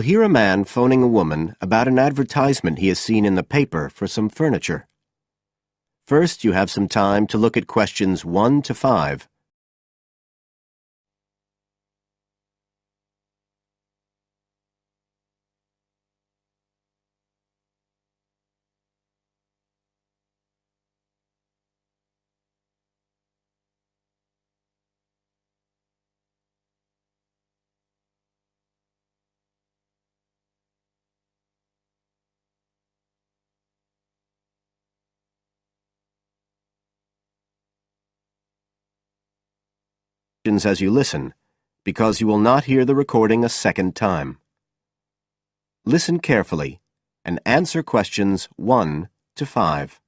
hear a man phoning a woman about an advertisement he has seen in the paper for some furniture. First, you have some time to look at questions 1 to 5. As you listen, because you will not hear the recording a second time. Listen carefully and answer questions 1 to 5.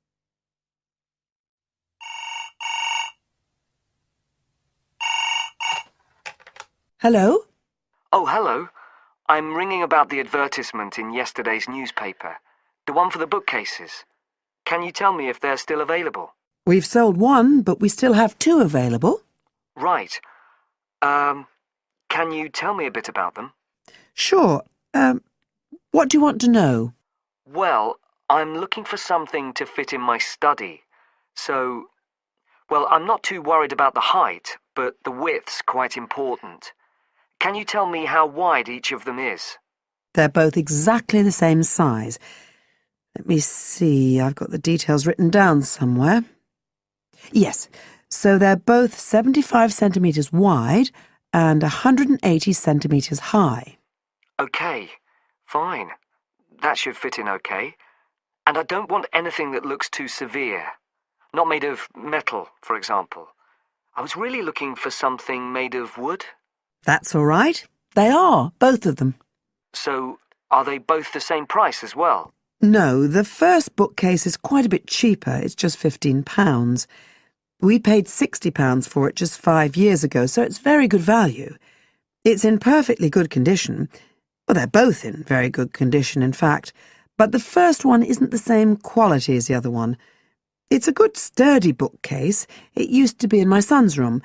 Hello? Oh, hello. I'm ringing about the advertisement in yesterday's newspaper. The one for the bookcases. Can you tell me if they're still available? We've sold one, but we still have two available. Right. Can you tell me a bit about them? Sure. What do you want to know? Well, I'm looking for something to fit in my study. I'm not too worried about the height, but the width's quite important. Can you tell me how wide each of them is? They're both exactly the same size. Let me see, I've got the details written down somewhere. Yes, so they're both 75 centimetres wide and 180 centimetres high. Okay, fine. That should fit in okay. And I don't want anything that looks too severe. Not made of metal, for example. I was really looking for something made of wood. That's all right. They are, both of them. So, are they both the same price as well? No, the first bookcase is quite a bit cheaper. It's just £15. We paid £60 for it just 5 years ago, so it's very good value. It's in perfectly good condition. Well, they're both in very good condition, in fact. But the first one isn't the same quality as the other one. It's a good, sturdy bookcase. It used to be in my son's room,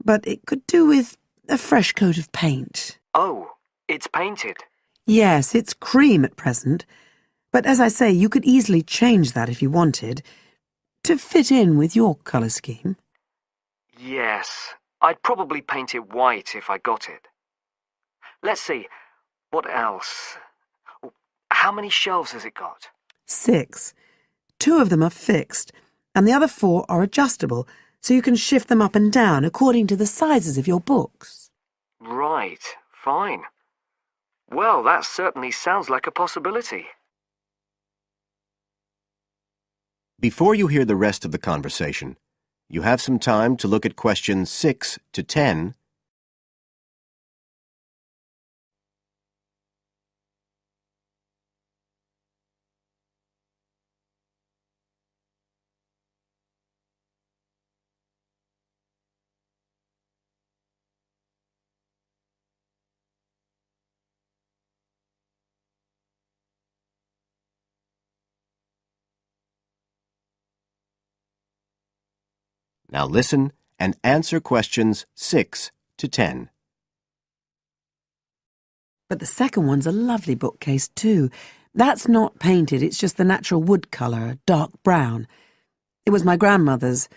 but it could do with a fresh coat of paint. Oh, it's painted? Yes, it's cream at present. But as I say, you could easily change that if you wanted, to fit in with your colour scheme. Yes, I'd probably paint it white if I got it. Let's see, what else? How many shelves has it got? 6. 2 of them are fixed, and the other 4 are adjustable, so you can shift them up and down according to the sizes of your books. Right, fine. Well, that certainly sounds like a possibility. Before you hear the rest of the conversation, you have some time to look at questions 6 to 10. Now listen and answer questions 6 to 10. But the second one's a lovely bookcase too. That's not painted, it's just the natural wood colour, dark brown. It was my grandmother's,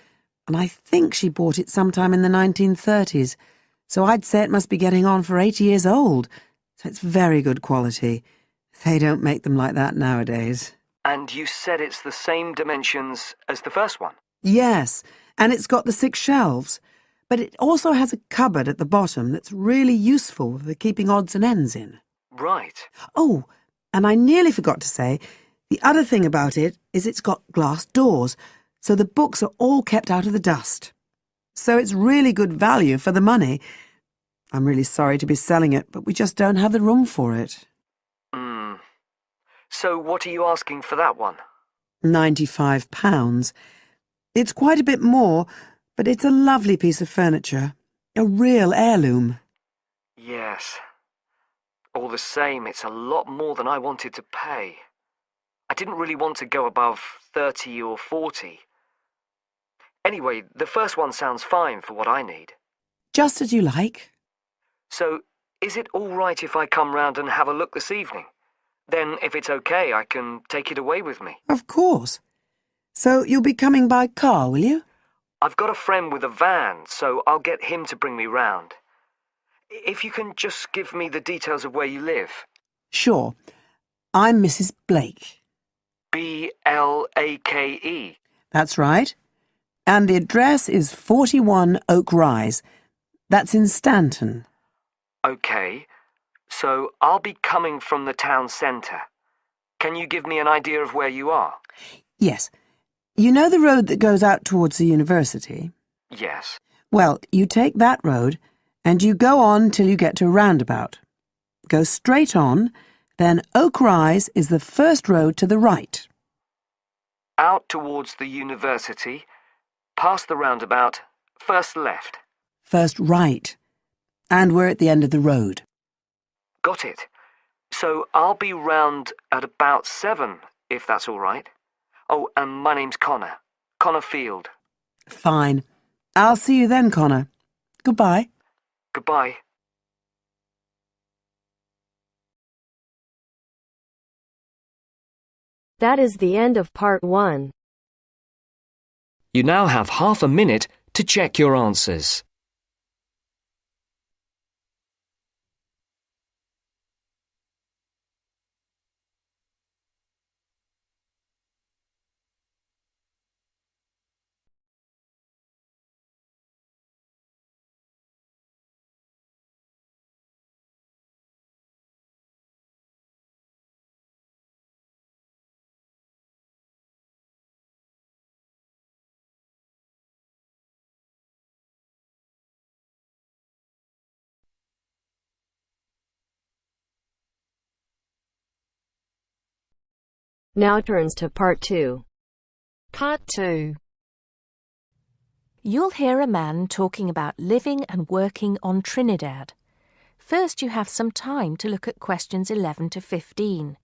and I think she bought it sometime in the 1930s, so I'd say it must be getting on for 80 years old, so it's very good quality. They don't make them like that nowadays. And you said it's the same dimensions as the first one? Yes, and it's got the 6 shelves, but it also has a cupboard at the bottom that's really useful for keeping odds and ends in. Right. Oh, and I nearly forgot to say, the other thing about it is it's got glass doors, so the books are all kept out of the dust. So it's really good value for the money. I'm really sorry to be selling it, but we just don't have the room for it. So what are you asking for that one? £95. It's quite a bit more, but it's a lovely piece of furniture. A real heirloom. Yes. All the same, it's a lot more than I wanted to pay. I didn't really want to go above 30 or 40. Anyway, the first one sounds fine for what I need. Just as you like. So, Is it all right if I come round and have a look this evening? Then, if it's okay, I can take it away with me. Of course. So you'll be coming by car, will you? I've got a friend with a van, so I'll get him to bring me round. If you can just give me the details of where you live. Sure. I'm Mrs. Blake. Blake. That's right. And the address is 41 Oak Rise. That's in Stanton. Okay, so I'll be coming from the town centre. Can you give me an idea of where you are? Yes. You know the road that goes out towards the university? Yes. Well, you take that road and you go on till you get to a roundabout. Go straight on, then Oak Rise is the first road to the right. Out towards the university, past the roundabout, first left. First right. And we're at the end of the road. Got it. So I'll be round at about 7, if that's all right. Oh, and my name's Connor. Connor Field. Fine. I'll see you then, Connor. Goodbye. Goodbye. That is the end of part 1. You now have half a minute to check your answers. Now turns to part 2. Part 2. You'll hear a man talking about living and working on Trinidad. First, you have some time to look at questions 11 to 15.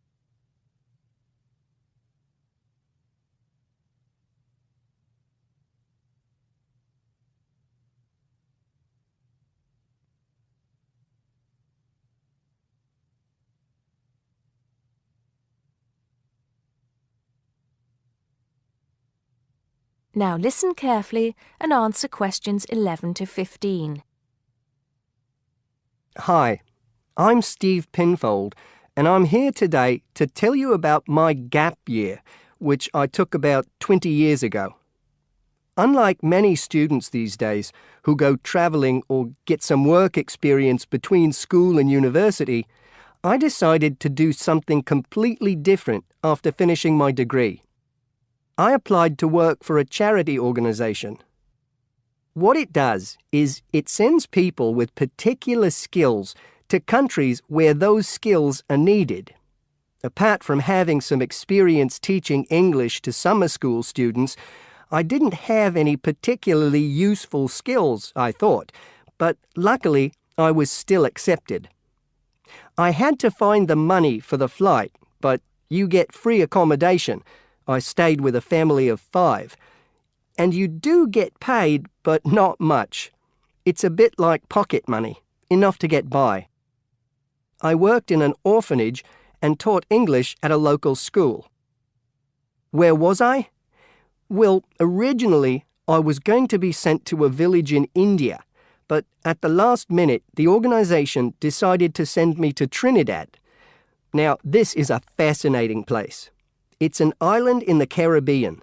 Now listen carefully and answer questions 11 to 15. Hi, I'm Steve Pinfold, and I'm here today to tell you about my gap year, which I took about 20 years ago. Unlike many students these days who go travelling or get some work experience between school and university, I decided to do something completely different after finishing my degree. I applied to work for a charity organisation. What it does is it sends people with particular skills to countries where those skills are needed. Apart from having some experience teaching English to summer school students, I didn't have any particularly useful skills, I thought, but luckily I was still accepted. I had to find the money for the flight, but you get free accommodation. I stayed with a family of 5. And you do get paid, but not much. It's a bit like pocket money, enough to get by. I worked in an orphanage and taught English at a local school. Where was I? Well, originally I was going to be sent to a village in India, but at the last minute the organisation decided to send me to Trinidad. Now, this is a fascinating place. It's an island in the Caribbean.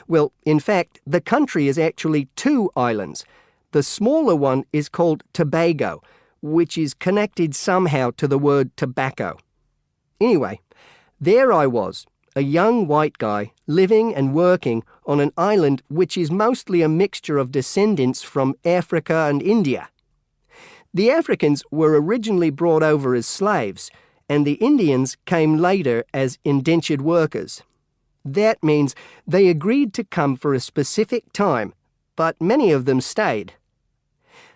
Well, in fact, the country is actually 2 islands. The smaller one is called Tobago, which is connected somehow to the word tobacco. Anyway, there I was, a young white guy living and working on an island which is mostly a mixture of descendants from Africa and India. The Africans were originally brought over as slaves, and the Indians came later as indentured workers. That means they agreed to come for a specific time, but many of them stayed.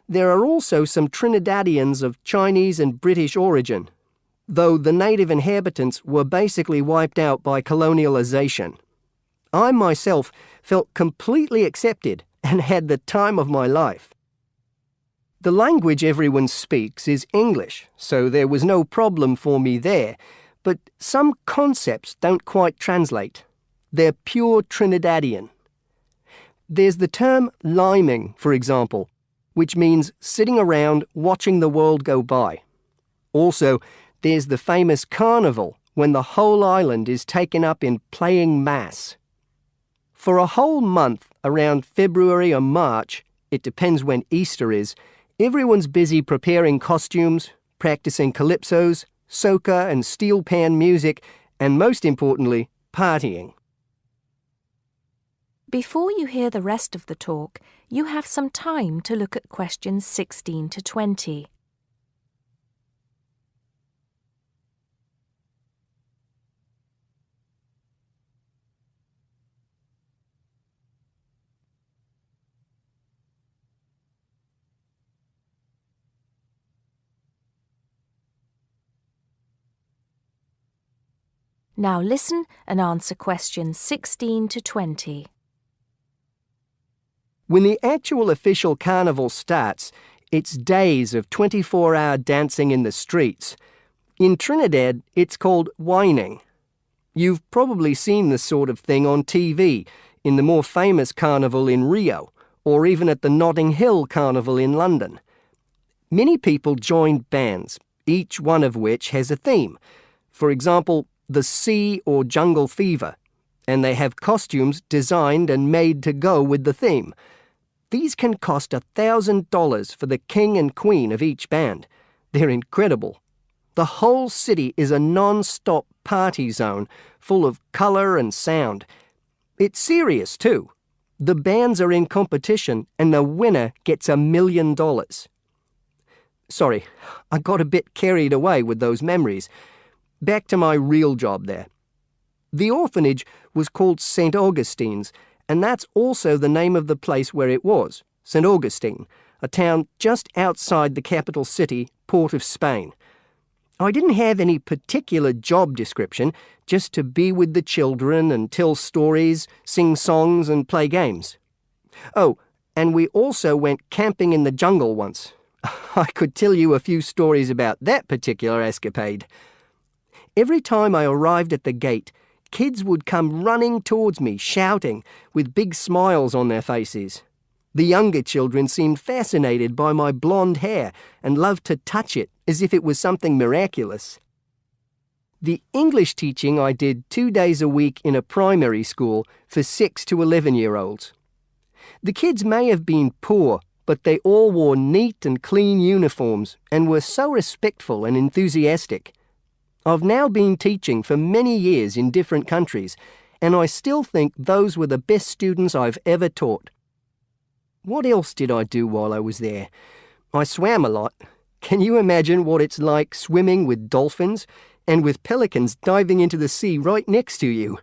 There are also some Trinidadians of Chinese and British origin, though the native inhabitants were basically wiped out by colonialization. I myself felt completely accepted and had the time of my life. The language everyone speaks is English, so there was no problem for me there, but some concepts don't quite translate. They're pure Trinidadian. There's the term liming, for example, which means sitting around watching the world go by. Also, there's the famous carnival, when the whole island is taken up in playing mass. For a whole month, around February or March, it depends when Easter is, everyone's busy preparing costumes, practicing calypsos, soca and steel pan music, and most importantly, partying. Before you hear the rest of the talk, you have some time to look at questions 16 to 20. Now listen and answer questions 16 to 20. When the actual official carnival starts, it's days of 24-hour dancing in the streets. In Trinidad, it's called whining. You've probably seen this sort of thing on TV, in the more famous carnival in Rio, or even at the Notting Hill Carnival in London. Many people joined bands, each one of which has a theme. For example, the Sea or Jungle Fever, and they have costumes designed and made to go with the theme. These can cost $1,000 for the king and queen of each band. They're incredible. The whole city is a non-stop party zone, full of colour and sound. It's serious too. The bands are in competition and the winner gets $1 million. Sorry, I got a bit carried away with those memories. Back to my real job there. The orphanage was called St. Augustine's, and that's also the name of the place where it was, St. Augustine, a town just outside the capital city, Port of Spain. I didn't have any particular job description, just to be with the children and tell stories, sing songs and play games. Oh, and we also went camping in the jungle once. I could tell you a few stories about that particular escapade. Every time I arrived at the gate, kids would come running towards me, shouting, with big smiles on their faces. The younger children seemed fascinated by my blonde hair and loved to touch it as if it was something miraculous. The English teaching I did 2 days a week in a primary school for 6 to 11-year-olds. The kids may have been poor, but they all wore neat and clean uniforms and were so respectful and enthusiastic. I've now been teaching for many years in different countries, and I still think those were the best students I've ever taught. What else did I do while I was there? I swam a lot. Can you imagine what it's like swimming with dolphins and with pelicans diving into the sea right next to you?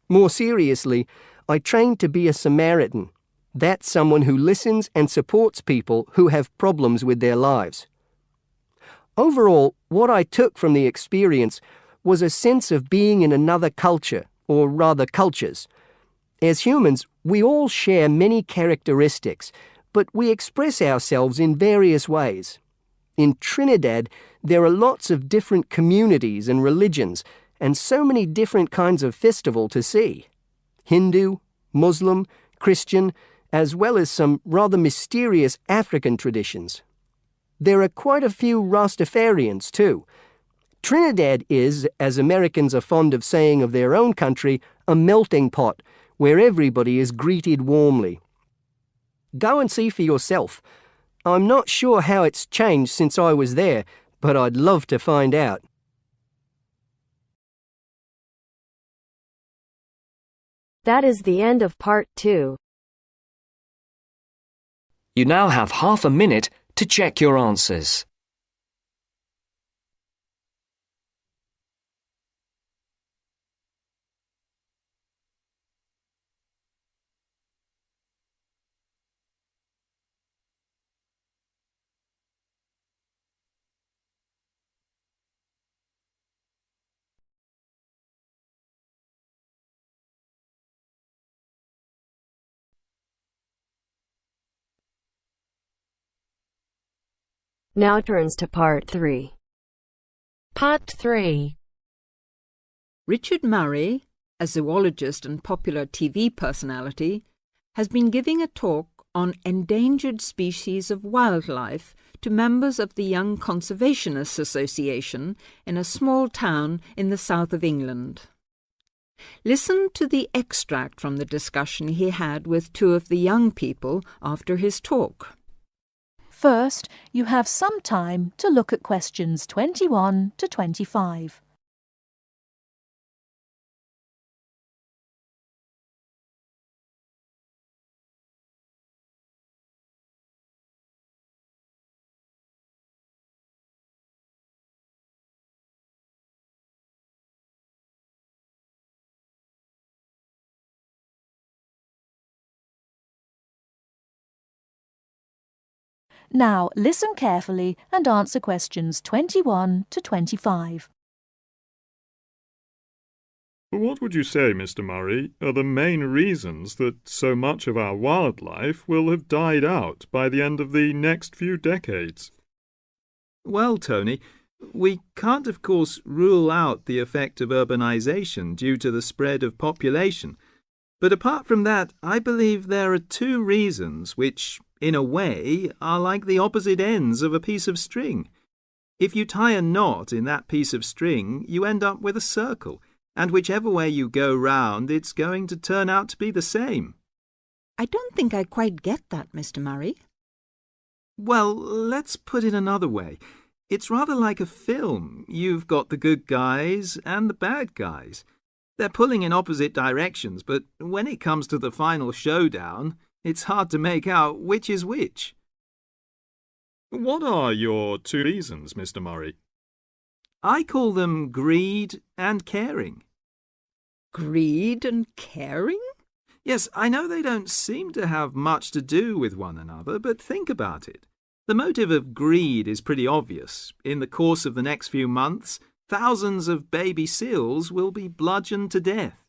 More seriously, I trained to be a Samaritan. That's someone who listens and supports people who have problems with their lives. Overall, what I took from the experience was a sense of being in another culture, or rather cultures. As humans, we all share many characteristics, but we express ourselves in various ways. In Trinidad, there are lots of different communities and religions, and so many different kinds of festival to see. Hindu, Muslim, Christian, as well as some rather mysterious African traditions. There are quite a few Rastafarians too. Trinidad is, as Americans are fond of saying of their own country, a melting pot where everybody is greeted warmly. Go and see for yourself. I'm not sure how it's changed since I was there, but I'd love to find out. That is the end of part 2. You now have half a minute to check your answers. Now turns to part 3. Part 3. Richard Murray, a zoologist and popular TV personality, has been giving a talk on endangered species of wildlife to members of the Young Conservationists Association in a small town in the south of England. Listen to the extract from the discussion he had with 2 of the young people after his talk. First, you have some time to look at questions 21 to 25. Now, listen carefully and answer questions 21 to 25. What would you say, Mr. Murray, are the main reasons that so much of our wildlife will have died out by the end of the next few decades? Well, Tony, we can't of course rule out the effect of urbanisation due to the spread of population. But apart from that, I believe there are 2 reasons which, in a way, are like the opposite ends of a piece of string. If you tie a knot in that piece of string, you end up with a circle, and whichever way you go round, it's going to turn out to be the same. I don't think I quite get that, Mr. Murray. Well, let's put it another way. It's rather like a film. You've got the good guys and the bad guys. They're pulling in opposite directions, but when it comes to the final showdown, it's hard to make out which is which. What are your 2 reasons, Mr. Murray? I call them greed and caring. Greed and caring? Yes, I know they don't seem to have much to do with one another, but think about it. The motive of greed is pretty obvious. In the course of the next few months, thousands of baby seals will be bludgeoned to death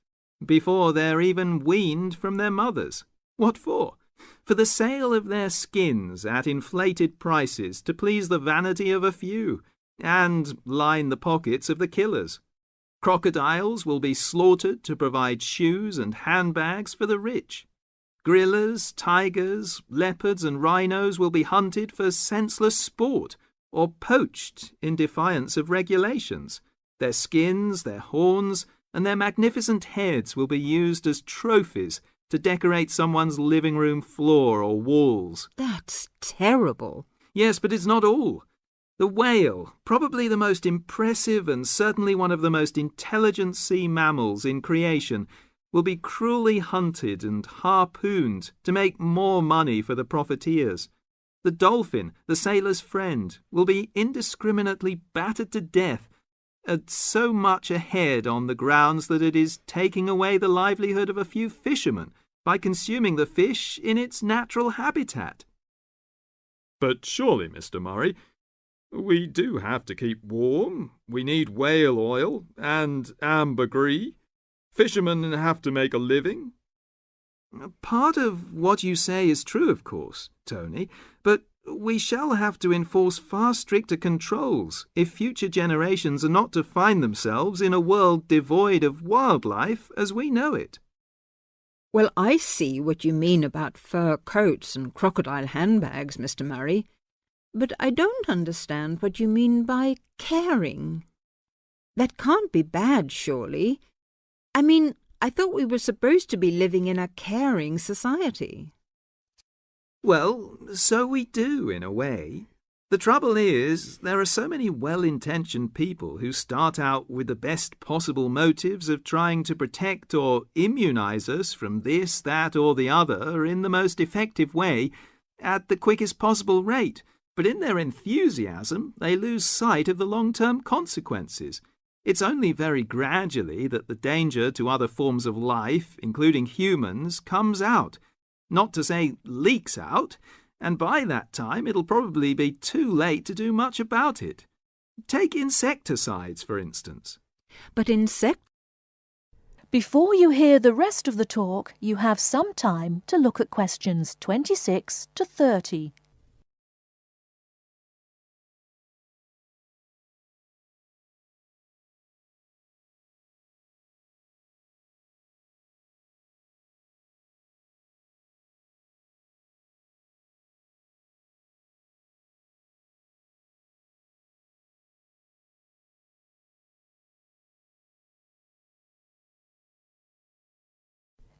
before they're even weaned from their mothers. What for? For the sale of their skins at inflated prices to please the vanity of a few and line the pockets of the killers. Crocodiles will be slaughtered to provide shoes and handbags for the rich. Gorillas, tigers, leopards and rhinos will be hunted for senseless sport or poached in defiance of regulations. Their skins, their horns, and their magnificent heads will be used as trophies to decorate someone's living room floor or walls. That's terrible. Yes, but it's not all. The whale, probably the most impressive and certainly one of the most intelligent sea mammals in creation, will be cruelly hunted and harpooned to make more money for the profiteers. The dolphin, the sailor's friend, will be indiscriminately battered to death at so much a head on the grounds that it is taking away the livelihood of a few fishermen by consuming the fish in its natural habitat. But surely, Mr. Murray, we do have to keep warm. We need whale oil and ambergris. Fishermen have to make a living. Part of what you say is true, of course, Tony, but we shall have to enforce far stricter controls if future generations are not to find themselves in a world devoid of wildlife as we know it. Well, I see what you mean about fur coats and crocodile handbags, Mr. Murray, but I don't understand what you mean by caring. That can't be bad, surely. I mean, I thought we were supposed to be living in a caring society. Well, so we do, in a way. The trouble is, there are so many well-intentioned people who start out with the best possible motives of trying to protect or immunize us from this, that, or the other in the most effective way, at the quickest possible rate. But in their enthusiasm, they lose sight of the long-term consequences. It's only very gradually that the danger to other forms of life, including humans, comes out. Not to say leaks out, and by that time it'll probably be too late to do much about it. Take insecticides, for instance. But Before you hear the rest of the talk, you have some time to look at questions 26 to 30.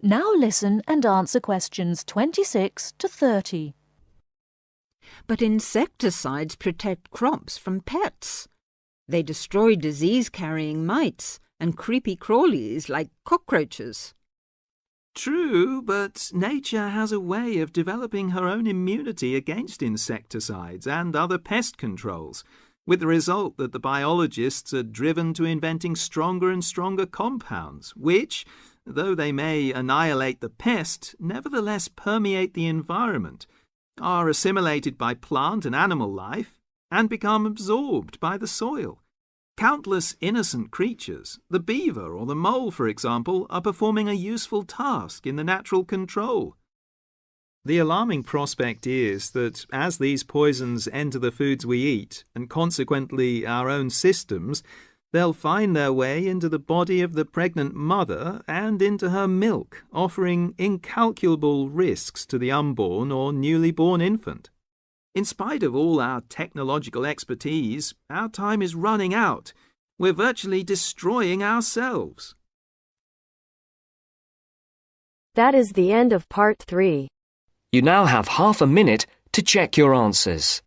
Now listen and answer questions 26 to 30. But insecticides protect crops from pests. They destroy disease-carrying mites and creepy crawlies like cockroaches. True, but nature has a way of developing her own immunity against insecticides and other pest controls, with the result that the biologists are driven to inventing stronger and stronger compounds, which, though they may annihilate the pest, nevertheless permeate the environment, are assimilated by plant and animal life, and become absorbed by the soil. Countless innocent creatures, the beaver or the mole, for example, are performing a useful task in the natural control. The alarming prospect is that as these poisons enter the foods we eat, and consequently our own systems, they'll find their way into the body of the pregnant mother and into her milk, offering incalculable risks to the unborn or newly born infant. In spite of all our technological expertise, our time is running out. We're virtually destroying ourselves. That is the end of part 3. You now have half a minute to check your answers.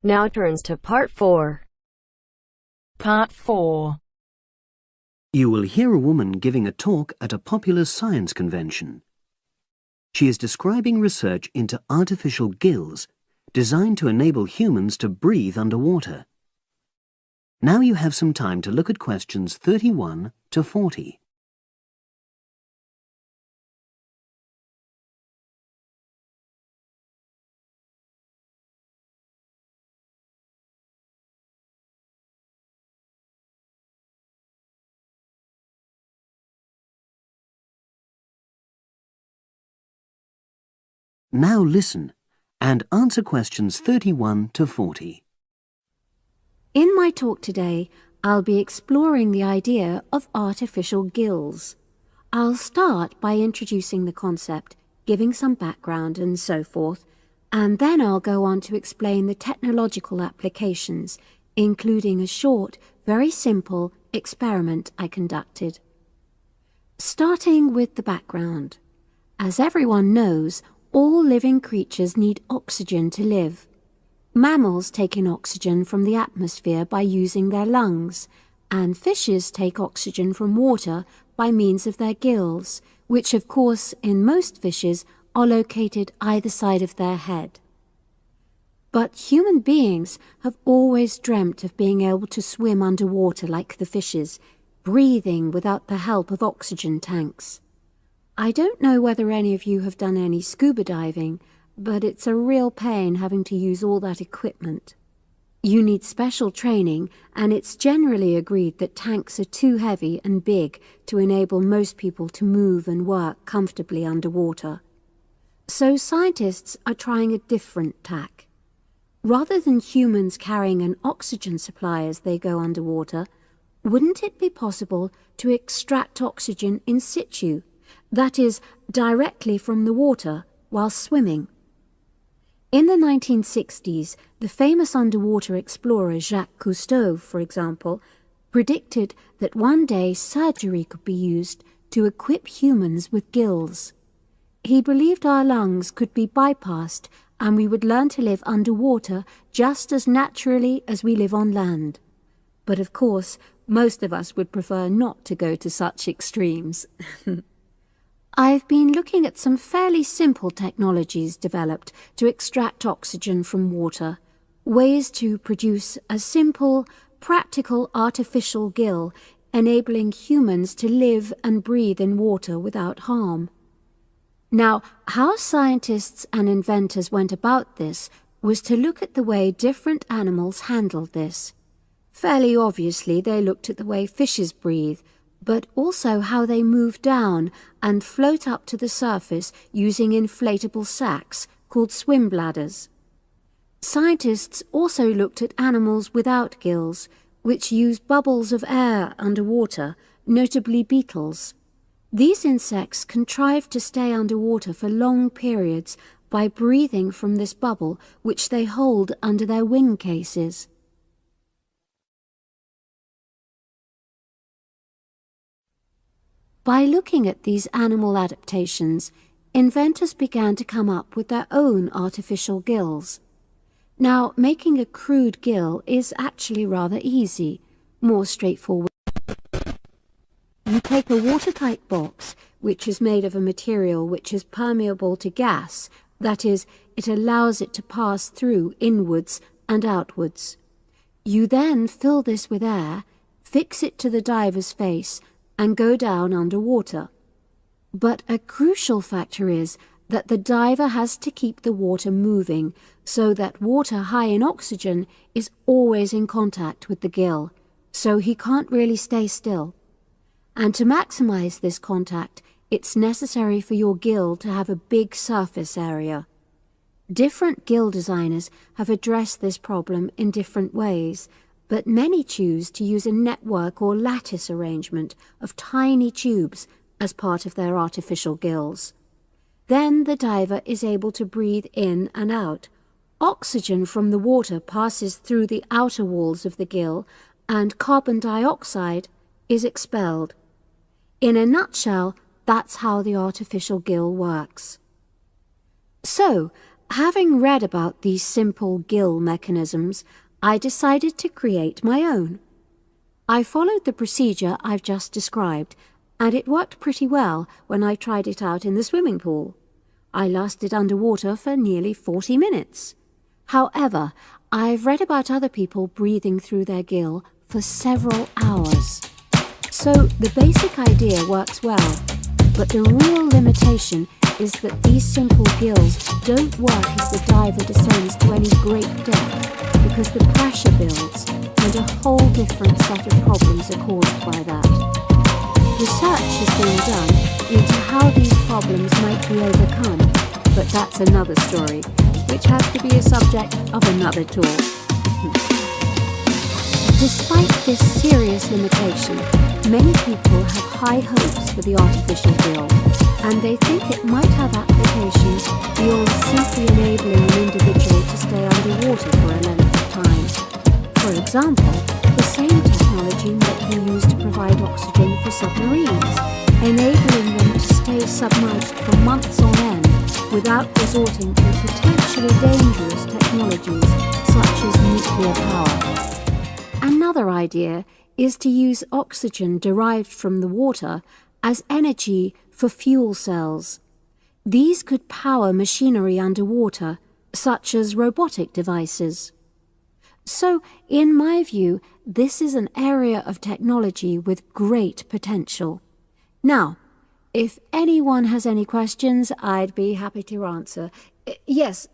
Now turns to part 4. Part 4. You will hear a woman giving a talk at a popular science convention. She is describing research into artificial gills designed to enable humans to breathe underwater. Now you have some time to look at questions 31 to 40. Now listen and answer questions 31 to 40. In my talk today, I'll be exploring the idea of artificial gills. I'll start by introducing the concept, giving some background and so forth, and then I'll go on to explain the technological applications, including a short, very simple experiment I conducted. Starting with the background. As everyone knows, all living creatures need oxygen to live. Mammals take in oxygen from the atmosphere by using their lungs, and fishes take oxygen from water by means of their gills, which of course in most fishes are located either side of their head. But human beings have always dreamt of being able to swim underwater like the fishes, breathing without the help of oxygen tanks. I don't know whether any of you have done any scuba diving, but it's a real pain having to use all that equipment. You need special training, and it's generally agreed that tanks are too heavy and big to enable most people to move and work comfortably underwater. So scientists are trying a different tack. Rather than humans carrying an oxygen supply as they go underwater, wouldn't it be possible to extract oxygen in situ? That is, directly from the water while swimming. In the 1960s, the famous underwater explorer Jacques Cousteau, for example, predicted that one day surgery could be used to equip humans with gills. He believed our lungs could be bypassed and we would learn to live underwater just as naturally as we live on land. But of course, most of us would prefer not to go to such extremes. I've been looking at some fairly simple technologies developed to extract oxygen from water, ways to produce a simple, practical artificial gill, enabling humans to live and breathe in water without harm. Now, how scientists and inventors went about this was to look at the way different animals handled this. Fairly obviously, they looked at the way fishes breathe, but also how they move down and float up to the surface using inflatable sacs called swim bladders. Scientists also looked at animals without gills, which use bubbles of air underwater, notably beetles. These insects contrive to stay underwater for long periods by breathing from this bubble which they hold under their wing cases. By looking at these animal adaptations, inventors began to come up with their own artificial gills. Now, making a crude gill is actually rather easy, more straightforward. You take a watertight box, which is made of a material which is permeable to gas, that is, it allows it to pass through inwards and outwards. You then fill this with air, fix it to the diver's face, and go down underwater. But a crucial factor is that the diver has to keep the water moving so that water high in oxygen is always in contact with the gill, so he can't really stay still. And to maximize this contact, it's necessary for your gill to have a big surface area. Different gill designers have addressed this problem in different ways, but many choose to use a network or lattice arrangement of tiny tubes as part of their artificial gills. Then the diver is able to breathe in and out. Oxygen from the water passes through the outer walls of the gill, and carbon dioxide is expelled. In a nutshell, that's how the artificial gill works. So, having read about these simple gill mechanisms, I decided to create my own. I followed the procedure I've just described, and it worked pretty well when I tried it out in the swimming pool. I lasted underwater for nearly 40 minutes. However, I've read about other people breathing through their gill for several hours. So the basic idea works well, but the real limitation is that these simple gills don't work as the diver descends to any great depth, because the pressure builds and a whole different set of problems are caused by that. Research is being done into how these problems might be overcome, but that's another story, which has to be a subject of another talk. Despite this serious limitation, many people have high hopes for the artificial gill, and they think it might have applications beyond simply enabling an individual to stay underwater for a length of time. For example, the same technology might be used to provide oxygen for submarines, enabling them to stay submerged for months on end without resorting to potentially dangerous technologies such as nuclear power. Another idea is to use oxygen derived from the water as energy for fuel cells. These could power machinery underwater, such as robotic devices. So, in my view, this is an area of technology with great potential. Now, if anyone has any questions, I'd be happy to answer. Yes,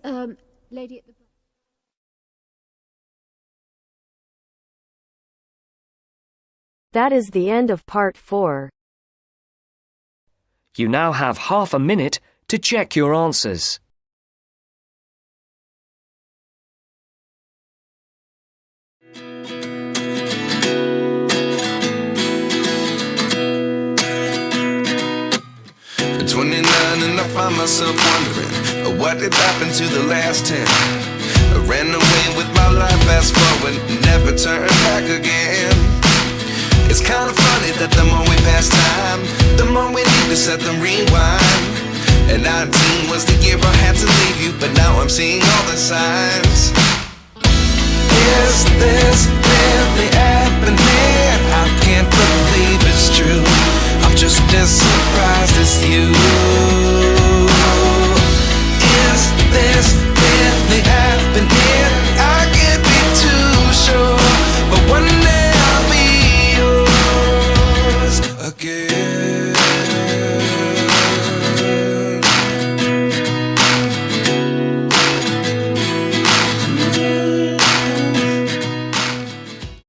lady at the... That is the end of part 4. You now have half a minute to check your answers. At 29 and I find myself wondering what did happen to the last 10. I ran away with my life, fast forward, never turn back again. It's kind of funny that the more we pass time, the more we need to set the rewind. And 19 was the year I had to leave you, but now I'm seeing all the signs. Is this